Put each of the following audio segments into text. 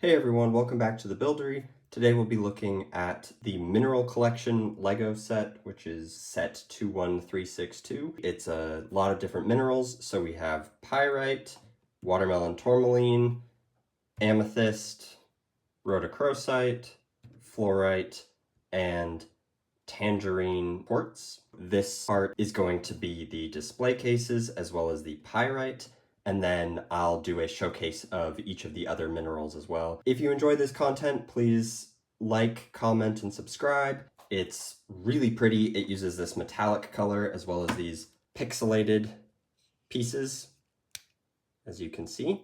Hey everyone, welcome back to the Buildory. Today we'll be looking at the Mineral Collection Lego set, which is set 21362. It's a lot of different minerals, so we have pyrite, watermelon tourmaline, amethyst, rhodochrosite, fluorite, and tangerine quartz. This part is going to be the display cases as well as the pyrite, and then I'll do a showcase of each of the other minerals as well. If you enjoy this content, please like, comment, and subscribe. It's really pretty. It uses this metallic color as well as these pixelated pieces, as you can see.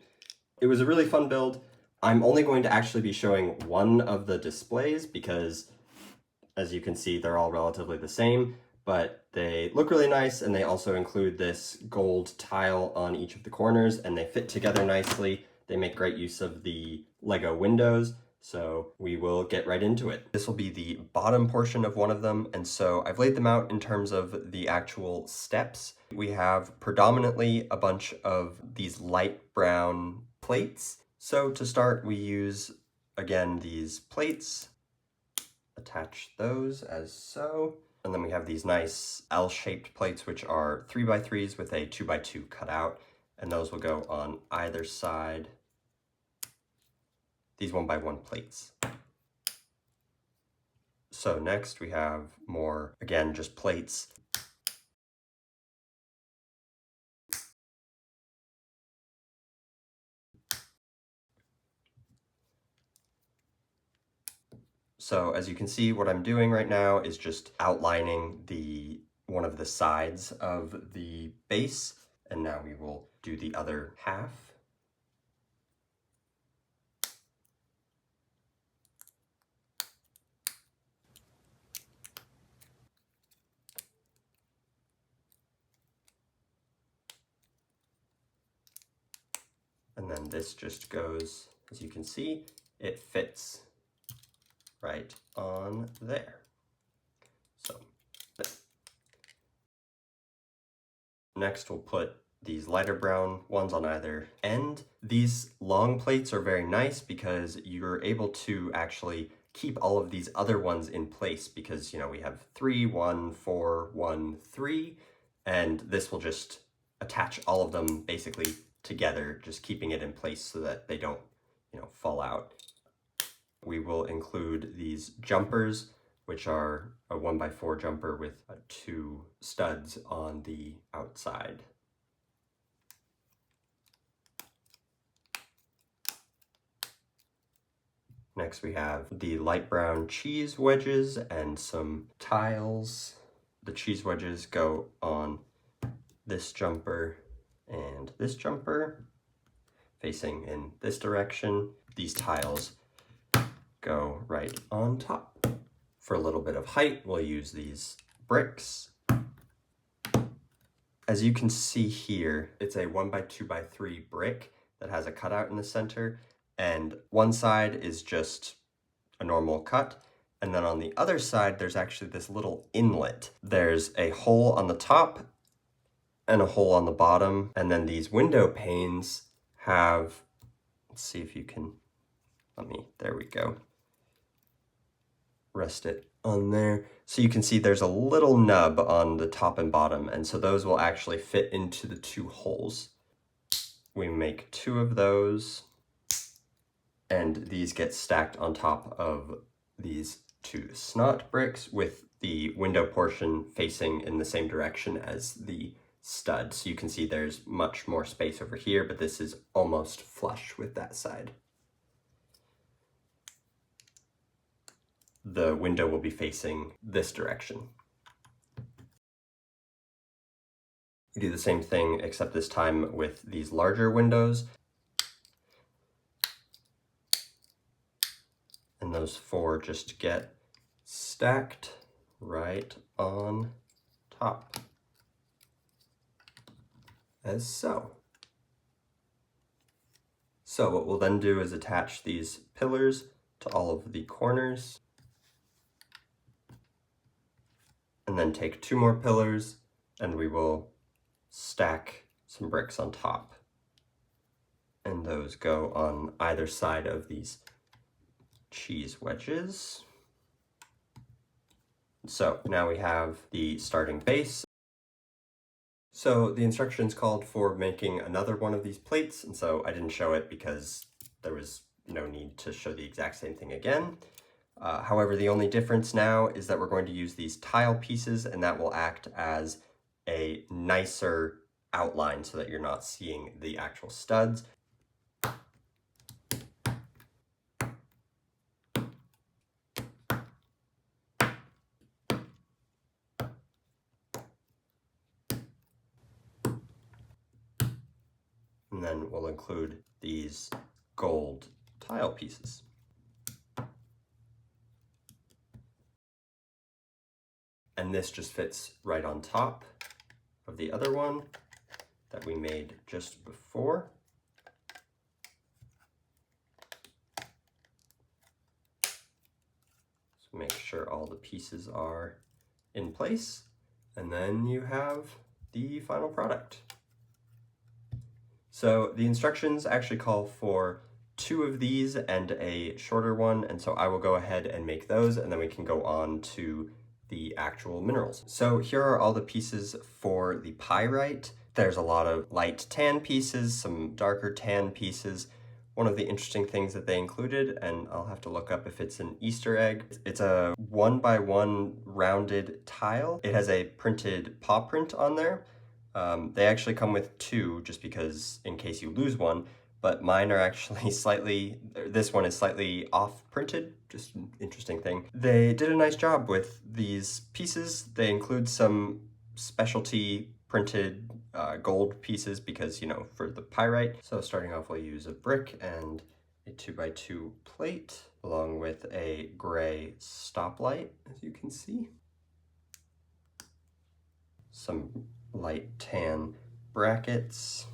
It was a really fun build. I'm only going to actually be showing one of the displays because, as you can see, they're all relatively the same, but they look really nice, and they also include this gold tile on each of the corners, and they fit together nicely. They make great use of the Lego windows, so we will get right into it. This will be the bottom portion of one of them, and so I've laid them out in terms of the actual steps. We have predominantly a bunch of these light brown plates. So to start, we use, again, these plates. Attach those as so. And then we have these nice L-shaped plates, which are 3x3s with a 2x2 cutout, and those will go on either side. These 1x1 plates. So next we have more, again, just plates. So as you can see, what I'm doing right now is just outlining one of the sides of the base, and now we will do the other half. And then this just goes, as you can see, it fits right on there. So next we'll put these lighter brown ones on either end. These long plates are very nice because you're able to actually keep all of these other ones in place because, you know, we have 3, 1, 4, 1, 3, and this will just attach all of them basically together, just keeping it in place so that they don't, you know, fall out. We will include these jumpers, which are a 1x4 jumper with 2 studs on the outside. Next we have the light brown cheese wedges and some tiles. The cheese wedges go on this jumper and this jumper, facing in this direction. These tiles go right on top. For a little bit of height, we'll use these bricks. As you can see here, it's a 1x2x3 brick that has a cutout in the center, and one side is just a normal cut, and then on the other side, there's actually this little inlet. There's a hole on the top and a hole on the bottom, and then these window panes have, let's see if you can, there we go. Rest it on there. So you can see there's a little nub on the top and bottom, and so those will actually fit into the 2 holes. We make 2 of those, and these get stacked on top of these 2 snot bricks with the window portion facing in the same direction as the stud. So you can see there's much more space over here, but this is almost flush with that side. The window will be facing this direction. We do the same thing, except this time with these larger windows. And those 4 just get stacked right on top, as so. So what we'll then do is attach these pillars to all of the corners, and then take 2 more pillars, and we will stack some bricks on top. And those go on either side of these cheese wedges. So now we have the starting base. So the instructions called for making another one of these plates, and so I didn't show it because there was no need to show the exact same thing again. However, the only difference now is that we're going to use these tile pieces, and that will act as a nicer outline so that you're not seeing the actual studs. And then we'll include these gold tile pieces. And this just fits right on top of the other one that we made just before. So make sure all the pieces are in place, and then you have the final product. So the instructions actually call for 2 of these and a shorter one, and so I will go ahead and make those, and then we can go on to the actual minerals. So here are all the pieces for the pyrite. There's a lot of light tan pieces, some darker tan pieces. One of the interesting things that they included, and I'll have to look up if it's an Easter egg, it's a 1x1 rounded tile. It has a printed paw print on there. They actually come with 2 just because in case you lose one, but mine are actually this one is slightly off printed, just an interesting thing. They did a nice job with these pieces. They include some specialty printed gold pieces because, you know, for the pyrite. So starting off, we'll use a brick and a 2x2 plate along with a gray stoplight, as you can see. Some light tan brackets.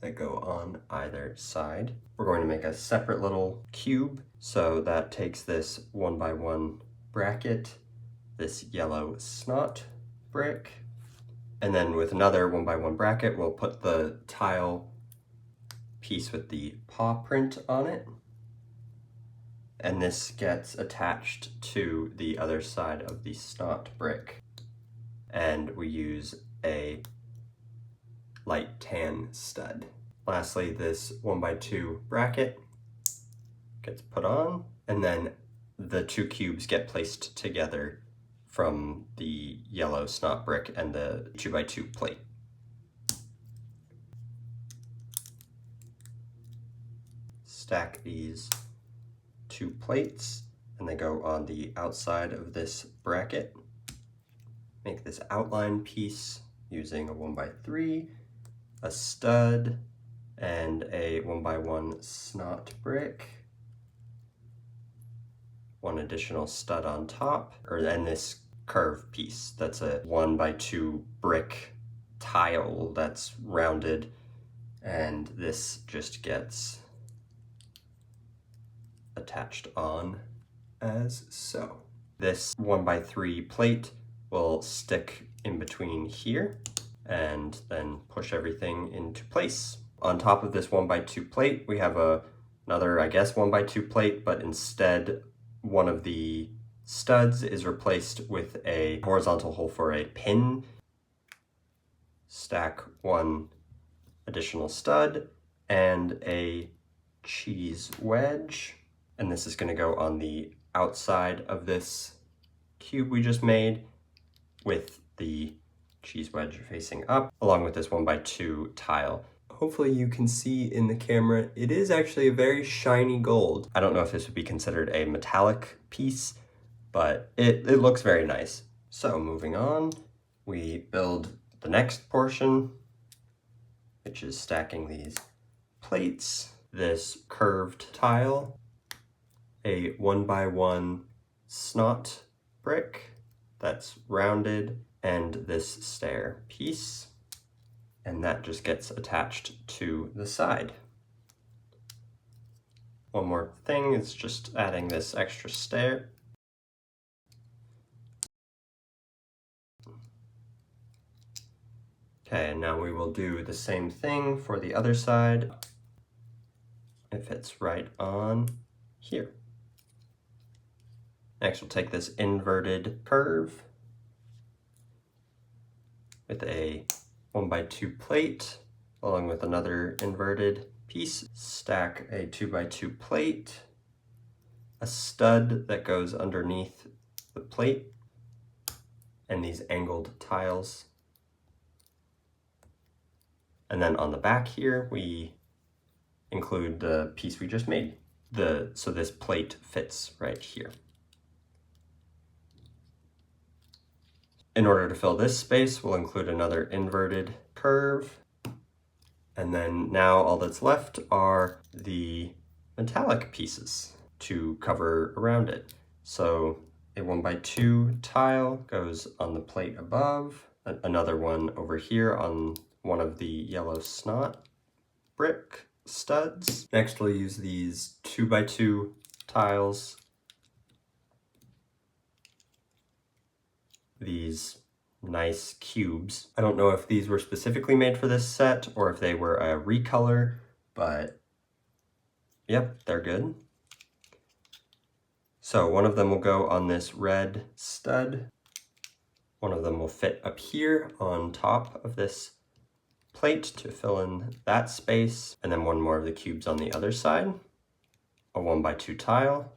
That go on either side. We're going to make a separate little cube, so that takes this 1x1 bracket, this yellow snot brick, and then with another 1x1 bracket, we'll put the tile piece with the paw print on it, and this gets attached to the other side of the snot brick. And we use a light tan stud. Lastly, this 1x2 bracket gets put on, and then the 2 cubes get placed together from the yellow snot brick and the 2x2 plate. Stack these 2 plates, and they go on the outside of this bracket. Make this outline piece using a 1x3, a stud, and a 1x1 snot brick. 1 additional stud on top, and this curve piece. That's a 1x2 brick tile that's rounded, and this just gets attached on as so. This 1x3 plate will stick in between here and then push everything into place. On top of this 1x2 plate, we have another, I guess, 1x2 plate, but instead one of the studs is replaced with a horizontal hole for a pin. Stack 1 additional stud and a cheese wedge, and this is going to go on the outside of this cube we just made with the cheese wedge facing up, along with this 1x2 tile. Hopefully you can see in the camera, it is actually a very shiny gold. I don't know if this would be considered a metallic piece, but it looks very nice. So moving on, we build the next portion, which is stacking these plates, this curved tile, a 1x1 snot brick that's rounded, and this stair piece, and that just gets attached to the side. One more thing is just adding this extra stair. Okay, and now we will do the same thing for the other side. It fits right on here. Next, we'll take this inverted curve with a 1x2 plate, along with another inverted piece. Stack a 2x2 plate, a stud that goes underneath the plate, and these angled tiles. And then on the back here, we include the piece we just made. So this plate fits right here. In order to fill this space, we'll include another inverted curve. And then now all that's left are the metallic pieces to cover around it. So a 1x2 tile goes on the plate above, another one over here on one of the yellow snot brick studs. Next we'll use these 2x2 tiles, these nice cubes. I don't know if these were specifically made for this set or if they were a recolor, but yep, they're good. So one of them will go on this red stud. One of them will fit up here on top of this plate to fill in that space. And then one more of the cubes on the other side. A 1x2 tile.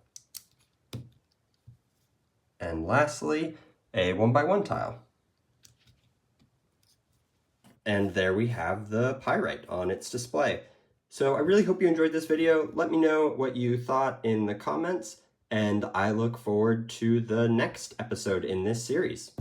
And lastly, a 1x1 tile. And there we have the pyrite on its display. So I really hope you enjoyed this video. Let me know what you thought in the comments, and I look forward to the next episode in this series.